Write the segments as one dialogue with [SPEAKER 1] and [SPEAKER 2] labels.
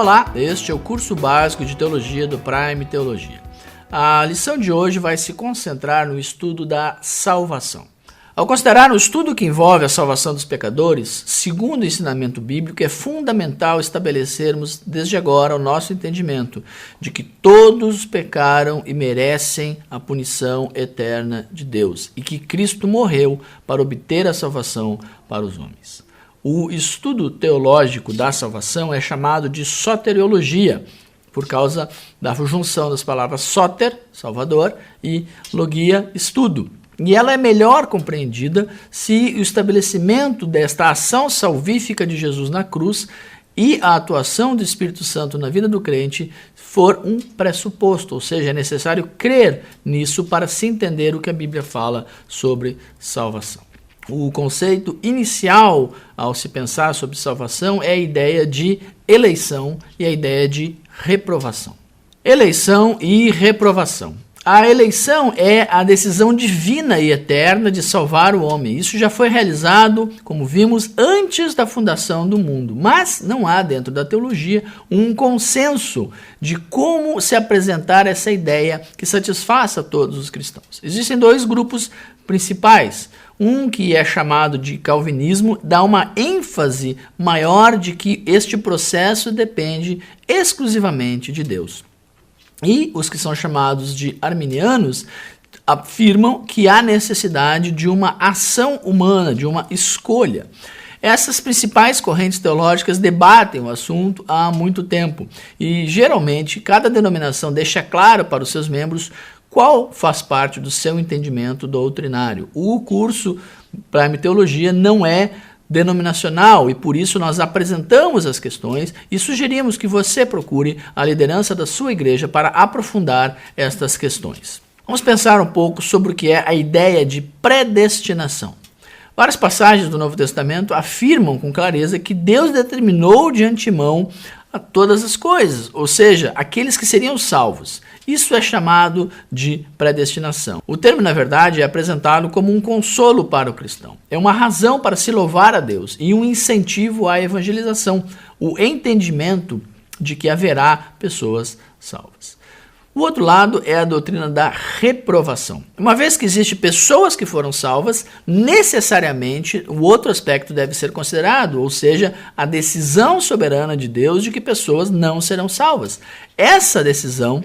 [SPEAKER 1] Olá, este é o curso básico de Teologia do Prime Teologia. A lição de hoje vai se concentrar no estudo da salvação. Ao considerar o estudo que envolve a salvação dos pecadores, segundo o ensinamento bíblico, é fundamental estabelecermos desde agora o nosso entendimento de que todos pecaram e merecem a punição eterna de Deus e que Cristo morreu para obter a salvação para os homens. O estudo teológico da salvação é chamado de soteriologia, por causa da junção das palavras soter, salvador, e logia, estudo. E ela é melhor compreendida se o estabelecimento desta ação salvífica de Jesus na cruz e a atuação do Espírito Santo na vida do crente for um pressuposto, ou seja, é necessário crer nisso para se entender o que a Bíblia fala sobre salvação. O conceito inicial ao se pensar sobre salvação é a ideia de eleição e a ideia de reprovação. Eleição e reprovação. A eleição é a decisão divina e eterna de salvar o homem. Isso já foi realizado, como vimos, antes da fundação do mundo. Mas não há dentro da teologia um consenso de como se apresentar essa ideia que satisfaça todos os cristãos. Existem dois grupos principais. Um que é chamado de calvinismo dá uma ênfase maior de que este processo depende exclusivamente de Deus. E os que são chamados de arminianos afirmam que há necessidade de uma ação humana, de uma escolha. Essas principais correntes teológicas debatem o assunto há muito tempo e, geralmente, cada denominação deixa claro para os seus membros qual faz parte do seu entendimento doutrinário. O curso Prime Teologia não é denominacional e por isso nós apresentamos as questões e sugerimos que você procure a liderança da sua igreja para aprofundar estas questões. Vamos pensar um pouco sobre o que é a ideia de predestinação. Várias passagens do Novo Testamento afirmam com clareza que Deus determinou de antemão a todas as coisas, ou seja, aqueles que seriam salvos. Isso é chamado de predestinação. O termo, na verdade, é apresentado como um consolo para o cristão. É uma razão para se louvar a Deus e um incentivo à evangelização, o entendimento de que haverá pessoas salvas. O outro lado é a doutrina da reprovação. Uma vez que existem pessoas que foram salvas, necessariamente o outro aspecto deve ser considerado, ou seja, a decisão soberana de Deus de que pessoas não serão salvas. Essa decisão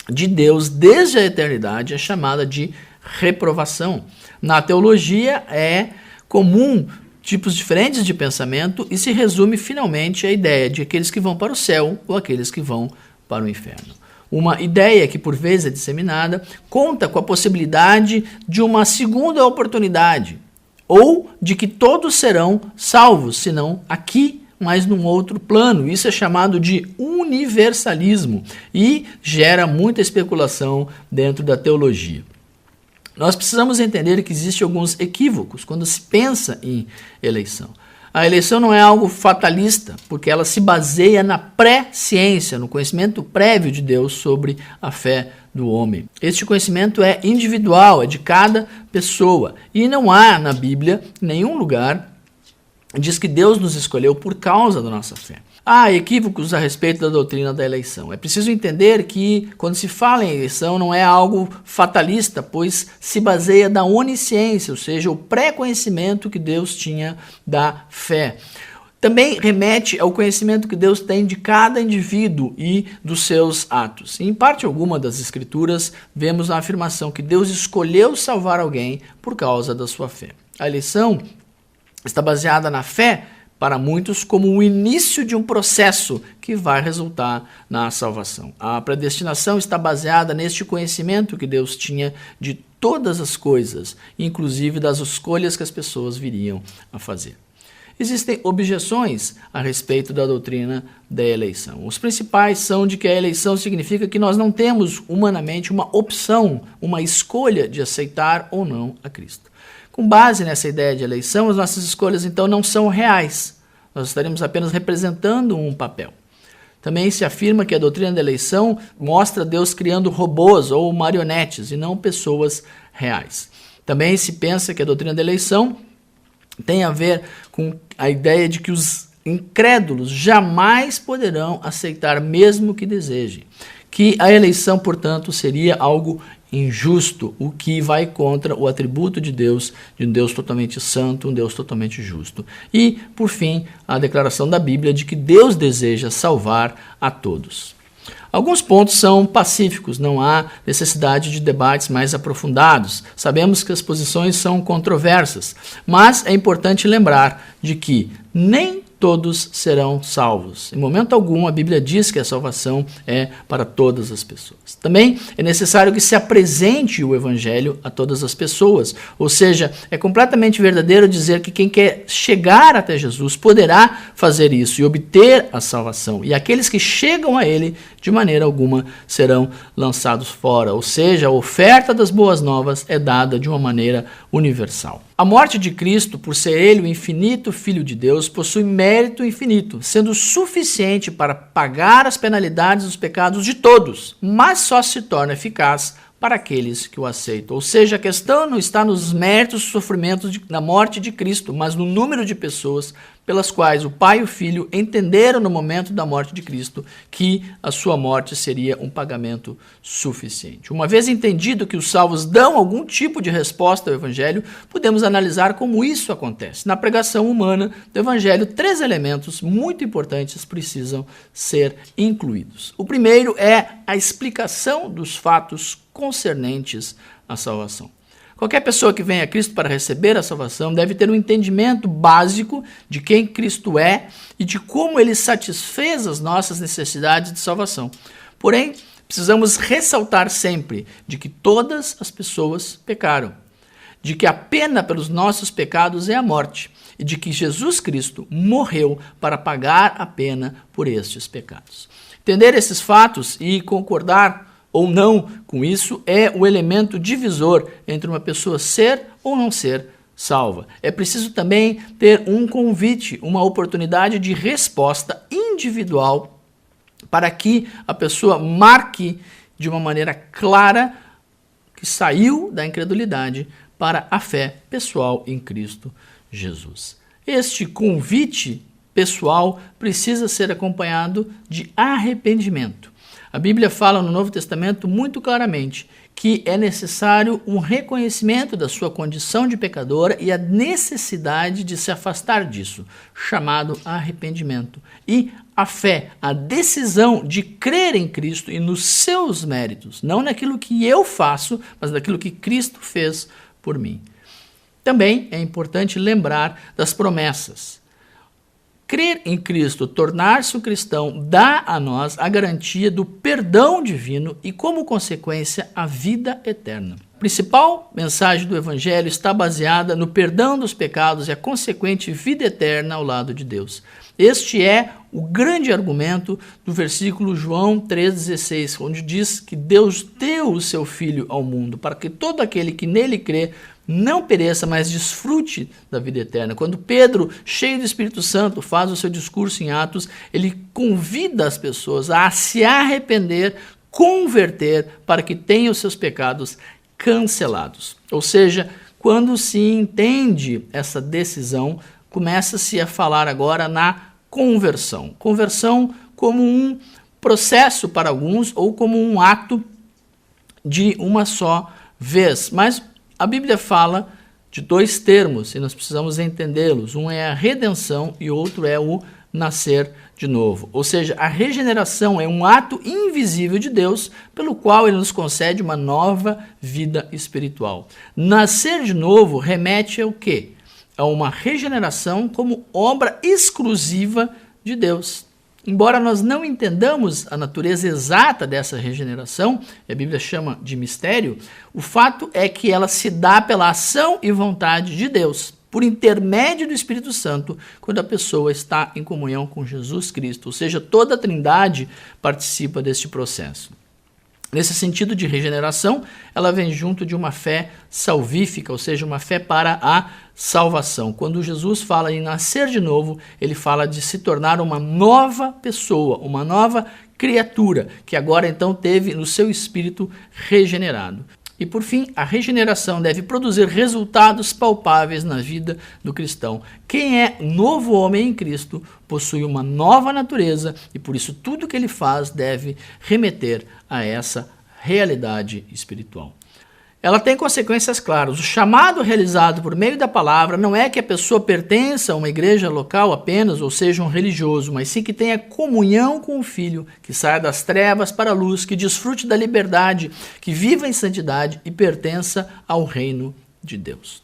[SPEAKER 1] de Deus desde a eternidade é chamada de reprovação. Na teologia é comum tipos diferentes de pensamento e se resume finalmente à ideia de aqueles que vão para o céu ou aqueles que vão para o inferno. Uma ideia que por vezes é disseminada conta com a possibilidade de uma segunda oportunidade ou de que todos serão salvos, se não aqui, mas num outro plano. Isso é chamado de universalismo e gera muita especulação dentro da teologia. Nós precisamos entender que existem alguns equívocos quando se pensa em eleição. A eleição não é algo fatalista, porque ela se baseia na pré-ciência, no conhecimento prévio de Deus sobre a fé do homem. Este conhecimento é individual, é de cada pessoa. E não há na Bíblia nenhum lugar que diz que Deus nos escolheu por causa da nossa fé. Há equívocos a respeito da doutrina da eleição. É preciso entender que, quando se fala em eleição, não é algo fatalista, pois se baseia na onisciência, ou seja, o pré-conhecimento que Deus tinha da fé. Também remete ao conhecimento que Deus tem de cada indivíduo e dos seus atos. E em parte alguma das Escrituras, vemos a afirmação que Deus escolheu salvar alguém por causa da sua fé. A eleição está baseada na fé, para muitos, como o início de um processo que vai resultar na salvação. A predestinação está baseada neste conhecimento que Deus tinha de todas as coisas, inclusive das escolhas que as pessoas viriam a fazer. Existem objeções a respeito da doutrina da eleição. Os principais são de que a eleição significa que nós não temos humanamente uma opção, uma escolha de aceitar ou não a Cristo. Com base nessa ideia de eleição, as nossas escolhas então não são reais. Nós estaremos apenas representando um papel. Também se afirma que a doutrina da eleição mostra Deus criando robôs ou marionetes e não pessoas reais. Também se pensa que a doutrina da eleição tem a ver com a ideia de que os incrédulos jamais poderão aceitar, mesmo que desejem. Que a eleição, portanto, seria algo injusto, o que vai contra o atributo de Deus, de um Deus totalmente santo, um Deus totalmente justo. E, por fim, a declaração da Bíblia de que Deus deseja salvar a todos. Alguns pontos são pacíficos, não há necessidade de debates mais aprofundados. Sabemos que as posições são controversas, mas é importante lembrar de que nem todos serão salvos. Em momento algum, a Bíblia diz que a salvação é para todas as pessoas. Também é necessário que se apresente o Evangelho a todas as pessoas. Ou seja, é completamente verdadeiro dizer que quem quer chegar até Jesus poderá fazer isso e obter a salvação. E aqueles que chegam a Ele, de maneira alguma, serão lançados fora. Ou seja, a oferta das boas novas é dada de uma maneira universal. A morte de Cristo, por ser Ele o infinito Filho de Deus, possui mérito infinito, sendo suficiente para pagar as penalidades dos pecados de todos, mas só se torna eficaz para aqueles que o aceitam. Ou seja, a questão não está nos méritos e sofrimentos da morte de Cristo, mas no número de pessoas pelas quais o Pai e o Filho entenderam no momento da morte de Cristo que a sua morte seria um pagamento suficiente. Uma vez entendido que os salvos dão algum tipo de resposta ao Evangelho, podemos analisar como isso acontece. Na pregação humana do Evangelho, 3 elementos muito importantes precisam ser incluídos. O primeiro é a explicação dos fatos concernentes à salvação. Qualquer pessoa que venha a Cristo para receber a salvação deve ter um entendimento básico de quem Cristo é e de como Ele satisfez as nossas necessidades de salvação. Porém, precisamos ressaltar sempre de que todas as pessoas pecaram, de que a pena pelos nossos pecados é a morte e de que Jesus Cristo morreu para pagar a pena por estes pecados. Entender esses fatos e concordar ou não com isso é o elemento divisor entre uma pessoa ser ou não ser salva. É preciso também ter um convite, uma oportunidade de resposta individual para que a pessoa marque de uma maneira clara que saiu da incredulidade para a fé pessoal em Cristo Jesus. Este convite pessoal precisa ser acompanhado de arrependimento. A Bíblia fala no Novo Testamento muito claramente que é necessário um reconhecimento da sua condição de pecadora e a necessidade de se afastar disso, chamado arrependimento. E a fé, a decisão de crer em Cristo e nos seus méritos, não naquilo que eu faço, mas naquilo que Cristo fez por mim. Também é importante lembrar das promessas. Crer em Cristo, tornar-se um cristão, dá a nós a garantia do perdão divino e, como consequência, a vida eterna. A principal mensagem do Evangelho está baseada no perdão dos pecados e a consequente vida eterna ao lado de Deus. Este é o grande argumento do versículo João 3,16, onde diz que Deus deu o seu Filho ao mundo para que todo aquele que nele crê não pereça, mas desfrute da vida eterna. Quando Pedro, cheio do Espírito Santo, faz o seu discurso em Atos, ele convida as pessoas a se arrepender, converter, para que tenham os seus pecados cancelados. Ou seja, quando se entende essa decisão, começa-se a falar agora na conversão. Conversão como um processo para alguns ou como um ato de uma só vez. Mas a Bíblia fala de 2 termos e nós precisamos entendê-los. Um é a redenção e outro é o nascer de novo. Ou seja, a regeneração é um ato invisível de Deus pelo qual Ele nos concede uma nova vida espiritual. Nascer de novo remete ao quê? A uma regeneração como obra exclusiva de Deus. Embora nós não entendamos a natureza exata dessa regeneração, a Bíblia chama de mistério, o fato é que ela se dá pela ação e vontade de Deus, por intermédio do Espírito Santo, quando a pessoa está em comunhão com Jesus Cristo. Ou seja, toda a Trindade participa deste processo. Nesse sentido de regeneração, ela vem junto de uma fé salvífica, ou seja, uma fé para a salvação. Quando Jesus fala em nascer de novo, ele fala de se tornar uma nova pessoa, uma nova criatura, que agora então teve no seu espírito regenerado. E por fim, a regeneração deve produzir resultados palpáveis na vida do cristão. Quem é novo homem em Cristo possui uma nova natureza e por isso tudo que ele faz deve remeter a essa realidade espiritual. Ela tem consequências claras. O chamado realizado por meio da palavra não é que a pessoa pertença a uma igreja local apenas, ou seja, um religioso, mas sim que tenha comunhão com o Filho, que saia das trevas para a luz, que desfrute da liberdade, que viva em santidade e pertença ao reino de Deus.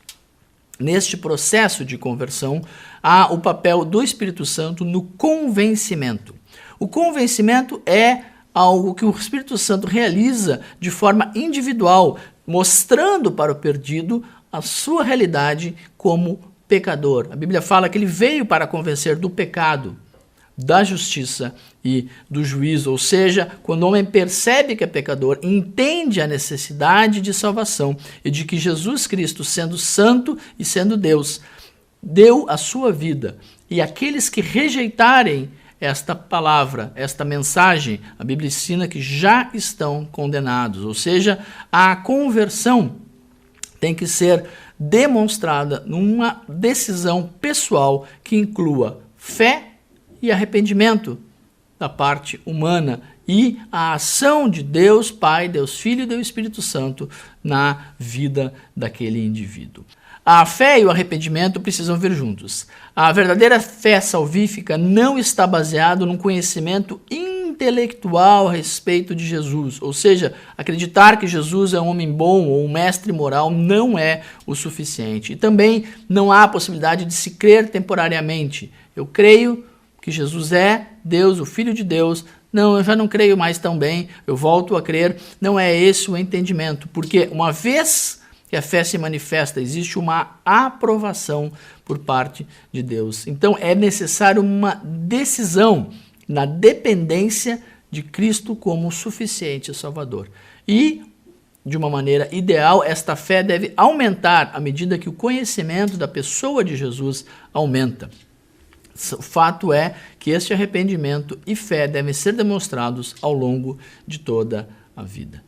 [SPEAKER 1] Neste processo de conversão, há o papel do Espírito Santo no convencimento. O convencimento é algo que o Espírito Santo realiza de forma individual, mostrando para o perdido a sua realidade como pecador. A Bíblia fala que ele veio para convencer do pecado, da justiça e do juízo. Ou seja, quando o homem percebe que é pecador, entende a necessidade de salvação e de que Jesus Cristo, sendo santo e sendo Deus, deu a sua vida. E aqueles que rejeitarem esta palavra, esta mensagem, a Bíblia ensina que já estão condenados. Ou seja, a conversão tem que ser demonstrada numa decisão pessoal que inclua fé e arrependimento da parte humana e a ação de Deus Pai, Deus Filho e Deus Espírito Santo na vida daquele indivíduo. A fé e o arrependimento precisam vir juntos. A verdadeira fé salvífica não está baseada num conhecimento intelectual a respeito de Jesus. Ou seja, acreditar que Jesus é um homem bom ou um mestre moral não é o suficiente. E também não há possibilidade de se crer temporariamente. Eu creio que Jesus é Deus, o Filho de Deus. Não, eu já não creio mais tão bem, eu volto a crer. Não é esse o entendimento, porque uma vez que a fé se manifesta, existe uma aprovação por parte de Deus. Então é necessário uma decisão na dependência de Cristo como suficiente Salvador. E, de uma maneira ideal, esta fé deve aumentar à medida que o conhecimento da pessoa de Jesus aumenta. O fato é que este arrependimento e fé devem ser demonstrados ao longo de toda a vida.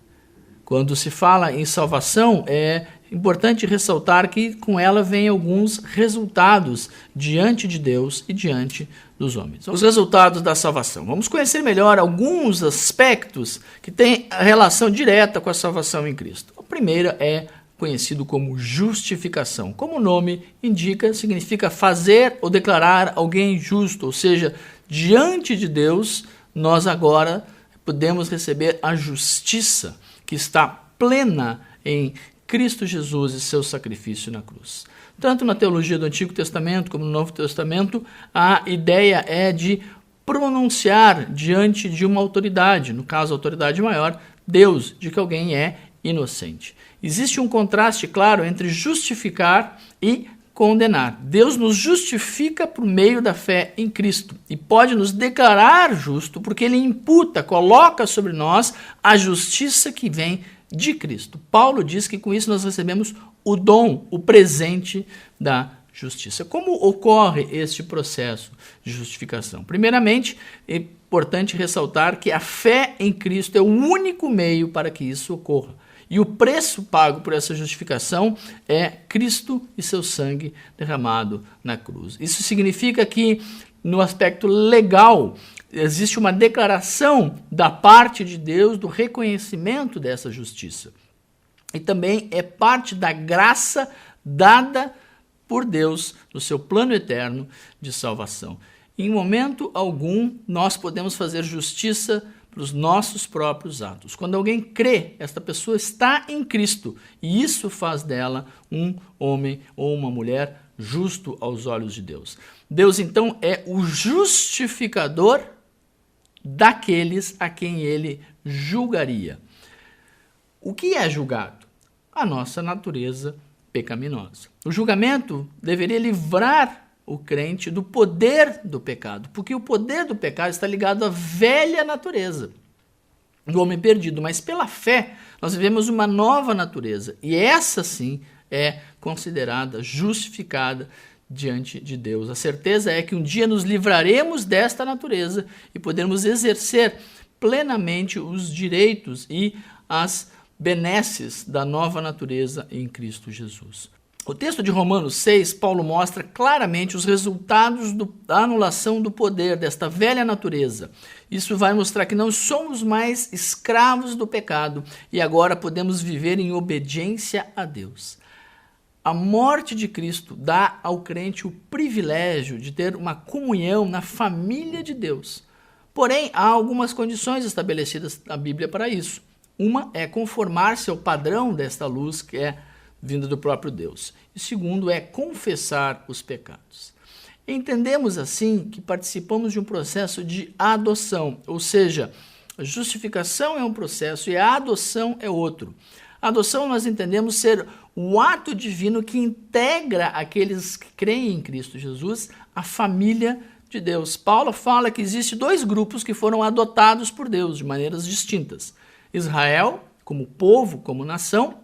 [SPEAKER 1] Quando se fala em salvação, é importante ressaltar que com ela vem alguns resultados diante de Deus e diante dos homens. Os resultados da salvação. Vamos conhecer melhor alguns aspectos que têm relação direta com a salvação em Cristo. A primeira é conhecido como justificação. Como o nome indica, significa fazer ou declarar alguém justo, ou seja, diante de Deus, nós agora podemos receber a justiça que está plena em Cristo Jesus e seu sacrifício na cruz. Tanto na teologia do Antigo Testamento como no Novo Testamento, a ideia é de pronunciar diante de uma autoridade, no caso a autoridade maior, Deus, de que alguém é inocente. Existe um contraste claro entre justificar e condenar. Deus nos justifica por meio da fé em Cristo e pode nos declarar justo porque Ele imputa, coloca sobre nós a justiça que vem de Cristo. Paulo diz que com isso nós recebemos o dom, o presente da justiça. Como ocorre este processo de justificação? Primeiramente, é importante ressaltar que a fé em Cristo é o único meio para que isso ocorra. E o preço pago por essa justificação é Cristo e seu sangue derramado na cruz. Isso significa que, no aspecto legal, existe uma declaração da parte de Deus do reconhecimento dessa justiça. E também é parte da graça dada por Deus no seu plano eterno de salvação. Em momento algum, nós podemos fazer justiça para os nossos próprios atos. Quando alguém crê, esta pessoa está em Cristo e isso faz dela um homem ou uma mulher justo aos olhos de Deus. Deus, então, é o justificador daqueles a quem ele julgaria. O que é julgado? A nossa natureza pecaminosa. O julgamento deveria livrar o crente do poder do pecado, porque o poder do pecado está ligado à velha natureza do homem perdido, mas pela fé nós vivemos uma nova natureza e essa sim é considerada justificada diante de Deus. A certeza é que um dia nos livraremos desta natureza e poderemos exercer plenamente os direitos e as benesses da nova natureza em Cristo Jesus. O texto de Romanos 6, Paulo mostra claramente os resultados da anulação do poder desta velha natureza. Isso vai mostrar que não somos mais escravos do pecado e agora podemos viver em obediência a Deus. A morte de Cristo dá ao crente o privilégio de ter uma comunhão na família de Deus. Porém, há algumas condições estabelecidas na Bíblia para isso. Uma é conformar-se ao padrão desta luz que é vinda do próprio Deus. E segundo é confessar os pecados. Entendemos assim que participamos de um processo de adoção, ou seja, a justificação é um processo e a adoção é outro. A adoção nós entendemos ser o ato divino que integra aqueles que creem em Cristo Jesus à família de Deus. Paulo fala que existe dois grupos que foram adotados por Deus de maneiras distintas. Israel, como povo, como nação,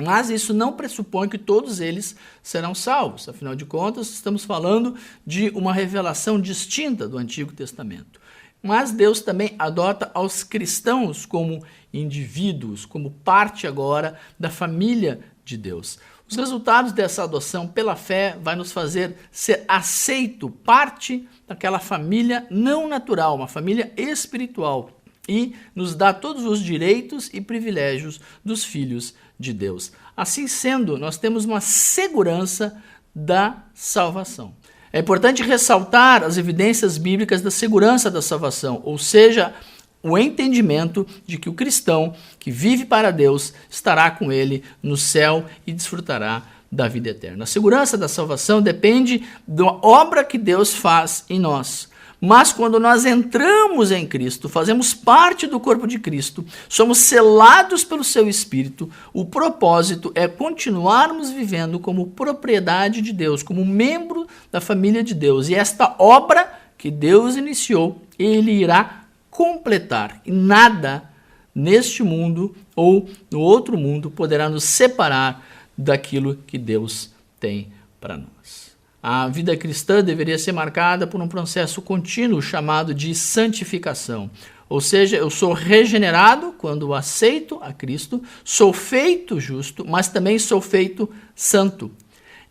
[SPEAKER 1] mas isso não pressupõe que todos eles serão salvos. Afinal de contas, estamos falando de uma revelação distinta do Antigo Testamento. Mas Deus também adota aos cristãos como indivíduos, como parte agora da família de Deus. Os resultados dessa adoção pela fé vai nos fazer ser aceito, parte daquela família não natural, uma família espiritual, e nos dá todos os direitos e privilégios dos filhos de Deus. Assim sendo, nós temos uma segurança da salvação. É importante ressaltar as evidências bíblicas da segurança da salvação, ou seja, o entendimento de que o cristão que vive para Deus estará com ele no céu e desfrutará da vida eterna. A segurança da salvação depende da obra que Deus faz em nós. Mas quando nós entramos em Cristo, fazemos parte do corpo de Cristo, somos selados pelo seu Espírito, o propósito é continuarmos vivendo como propriedade de Deus, como membro da família de Deus. E esta obra que Deus iniciou, ele irá completar. E nada neste mundo ou no outro mundo poderá nos separar daquilo que Deus tem para nós. A vida cristã deveria ser marcada por um processo contínuo chamado de santificação. Ou seja, eu sou regenerado quando aceito a Cristo, sou feito justo, mas também sou feito santo.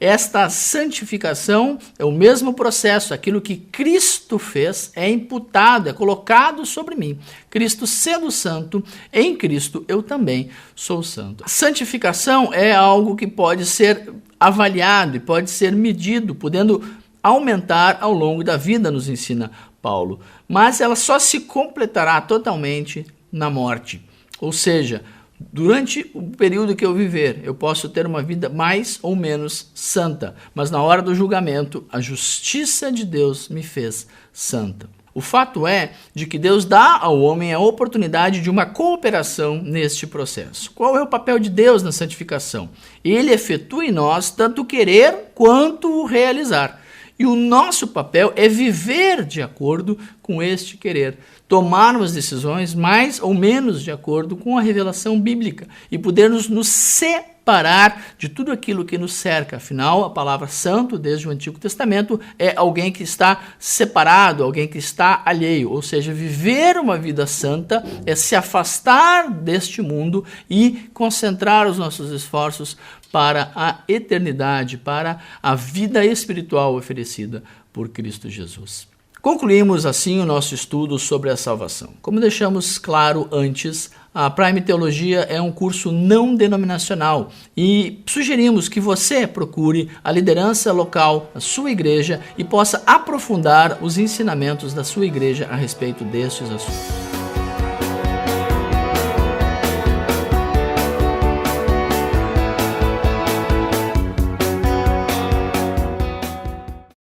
[SPEAKER 1] Esta santificação é o mesmo processo, aquilo que Cristo fez é imputado, é colocado sobre mim. Cristo sendo santo, em Cristo eu também sou santo. A santificação é algo que pode ser avaliado e pode ser medido, podendo aumentar ao longo da vida, nos ensina Paulo. Mas ela só se completará totalmente na morte. Ou seja, durante o período que eu viver, eu posso ter uma vida mais ou menos santa, mas na hora do julgamento, a justiça de Deus me fez santa. O fato é de que Deus dá ao homem a oportunidade de uma cooperação neste processo. Qual é o papel de Deus na santificação? Ele efetua em nós tanto o querer quanto o realizar. E o nosso papel é viver de acordo com este querer, tomarmos decisões mais ou menos de acordo com a revelação bíblica e podermos nos separar de tudo aquilo que nos cerca. Afinal, a palavra santo, desde o Antigo Testamento, é alguém que está separado, alguém que está alheio. Ou seja, viver uma vida santa é se afastar deste mundo e concentrar os nossos esforços para a eternidade, para a vida espiritual oferecida por Cristo Jesus. Concluímos assim o nosso estudo sobre a salvação. Como deixamos claro antes, a Prime Teologia é um curso não denominacional e sugerimos que você procure a liderança local da sua igreja e possa aprofundar os ensinamentos da sua igreja a respeito destes assuntos.